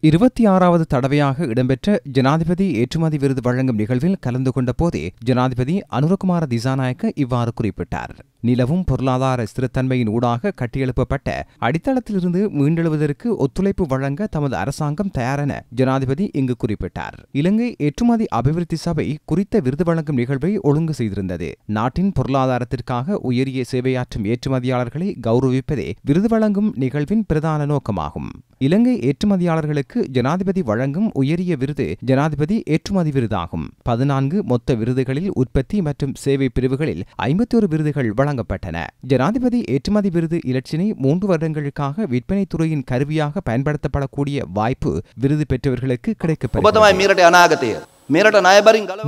26வது தடவையாக இடம்பெற்ற ஜனாதிபதி ஏற்றுமதி விருது வழங்கும் நிகழ்வில் கலந்து கொண்ட போதே ஜனாதிபதி அனுரகுமார திசாநாயக்க இவ்வாறு குறிப்பிட்டார். நிலவும் பொருளாதார ஸ்திரத்தன்மையின் ஊடாக கட்டியெழுப்பப்பட்ட அடித்தளத்திலிருந்து மீண்டெழுவதற்கு ஒத்துழைப்பு வழங்க தமது அரசாங்கம் தயாரென ஜனாதிபதி இங்கு குறிப்பிட்டார். இலங்கை ஏற்றுமதி அபிவிருத்தி சபை குறித்த விருது வழங்கும் நிகழ்வை ஒழுங்கு செய்திருந்தது. நாட்டின் பொருளாதாரத்திற்காக உயரிய சேவையாற்றும் ஏற்றுமதியாளர்களை கௌரவிப்பதே விருது வழங்கும் நிகழ்வின் பிரதான நோக்கமாகும். இலங்கை ஏற்றுமதியாளர்களுக்கு ஜனாதிபதி வழங்கும் உயரிய விருது ஜனாதிபதி ஏற்றுமதி விருதாகும். 14 மொத்த விருதுகளில் உற்பத்தி மற்றும் சேவை பிரிவுகளில் 51 விருதுகள் வழங்கப்பட்டன. ஜனாதிபதி ஏற்றுமதி விருது இலட்சினை 3 வருடங்களுக்காக விற்பனை துறையின் கருவியாக பயன்படுத்தப்படக்கூடிய வாய்ப்பு விருது பெற்றவர்களுக்கு கிடைக்கப்பெறுகிறது.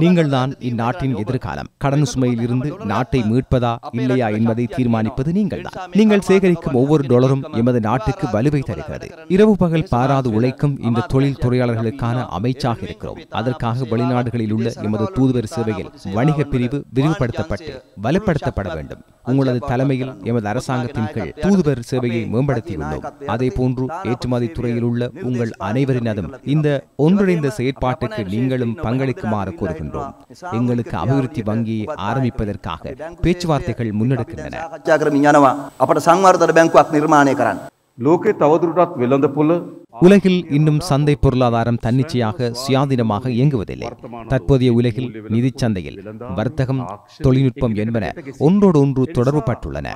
நீங்கள்தான் இந்நாட்டின் எதிர்காலம். கடன் சுமையில் இருந்து நாட்டை மீட்பதா இல்லையா என்பதை தீர்மானிப்பது நீங்கள்தான். நீங்கள் சேகரிக்கும் ஒவ்வொரு டாலரும் எமது நாட்டுக்கு வலுவை தருகிறது. இரவு பகல் பாராது உழைக்கும் இந்த தொழில் துறையாளர்களுக்கான அமைச்சாக இருக்கிறோம். அதற்காக வெளிநாடுகளில் உள்ள எமது தூதுவர் சேவையில் வணிக பிரிவு விரிவுபடுத்தப்பட்டு வலுப்படுத்தப்பட வேண்டும். உங்களது தலைமையில் எமது அரசாங்கத்தின் கீழ் தூதுவர் சேவையை மேம்படுத்தியுள்ளோம். அதே போன்று ஏற்றுமதி துறையில் உள்ள உங்கள் அனைவரினதும் இந்த ஒன்றிணைந்த செயற்பாட்டுக்கு நீங்களும் பங்களிக்குமாறு கோருகின்றோம். எங்களுக்கு அபிவிருத்தி வங்கியை ஆரம்பிப்பதற்காக பேச்சுவார்த்தைகள் முன்னெடுக்கின்றன. உலகில் இன்னும் சந்தை பொருளாதாரம் தன்னிச்சையாக சுயாதீனமாக இயங்குவதில்லை. தற்போதைய உலகில் நிதிச் சந்தையில் வர்த்தகம், தொழில்நுட்பம் என்பன ஒன்றோடு ஒன்று தொடர்பு பட்டுள்ளன.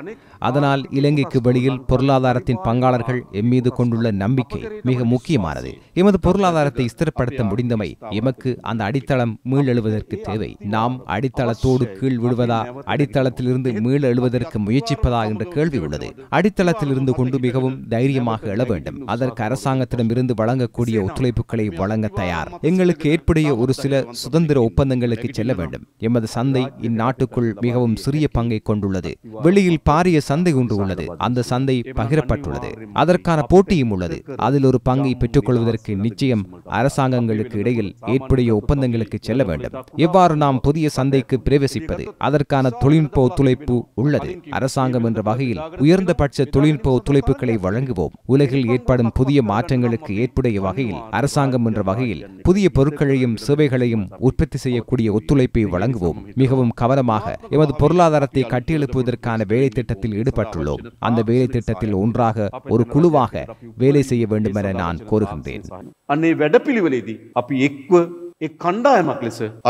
அதனால் இலங்கைக்கு வெளியில் பொருளாதாரத்தின் பங்காளர்கள் எம்மீது கொண்டுள்ள நம்பிக்கை மிக முக்கியமானது. எமது பொருளாதாரத்தை ஸ்திரப்படுத்த முடிந்தமை எமக்கு அந்த அடித்தளம் மீளெழுவதற்கு தேவை. நாம் அடித்தளத்தோடு கீழ் விடுவதா, அடித்தளத்திலிருந்து மீள எழுவதற்கு முயற்சிப்பதா என்ற கேள்வி உள்ளது. அடித்தளத்தில் இருந்து கொண்டு மிகவும் தைரியமாக எழ வேண்டும். அதற்கு அரசாங்கத்திடமிருந்து வழங்கக்கூடிய ஒத்துழைப்புகளை வழங்க தயார். எங்களுக்கு ஏற்புடைய ஒரு சில சுதந்திர ஒப்பந்தங்களுக்கு செல்ல வேண்டும். எமது சந்தை இந்நாட்டுக்குள் மிகவும் சிறிய பங்கை கொண்டுள்ளது. வெளியில் பாரிய சந்தை ஒன்று உள்ளது. அந்த சந்தை பகிரப்பட்டுள்ளது. அதற்கான போட்டியும் உள்ளது. அதில் ஒரு பங்கை பெற்றுக்கொள்வதற்கு நிச்சயம் அரசாங்கங்களுக்கு இடையில் ஏற்புடைய ஒப்பந்தங்களுக்கு செல்ல வேண்டும். எவ்வாறு நாம் புதிய சந்தைக்கு பிரவேசிப்பது, அதற்கான தொழில்நுட்ப ஒத்துழைப்பு உள்ளது. அரசாங்கம் என்ற வகையில் உயர்ந்தபட்ச தொழில்நுட்ப ஒத்துழைப்புகளை வழங்குவோம். உலகில் ஏற்படும் புதிய மாற்றங்களுக்கு ஏற்புடைய வகையில் அரசாங்கம் என்ற வகையில் புதிய பொருட்களையும் சேவைகளையும் உற்பத்தி செய்யக்கூடிய ஒத்துழைப்பை வழங்குவோம். மிகவும் கவனமாக எமது பொருளாதாரத்தை கட்டியெழுப்புவதற்கான வேலை திட்டத்தில் ஈடுபட்டுள்ளோம். அந்த வேலை திட்டத்தில் ஒன்றாக ஒரு குழுவாக வேலை செய்ய வேண்டும் என நான் கோருகின்றேன்.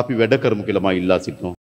අපි වැඩ කරමු කියලා මා ඉල්ලා සිටිනවා.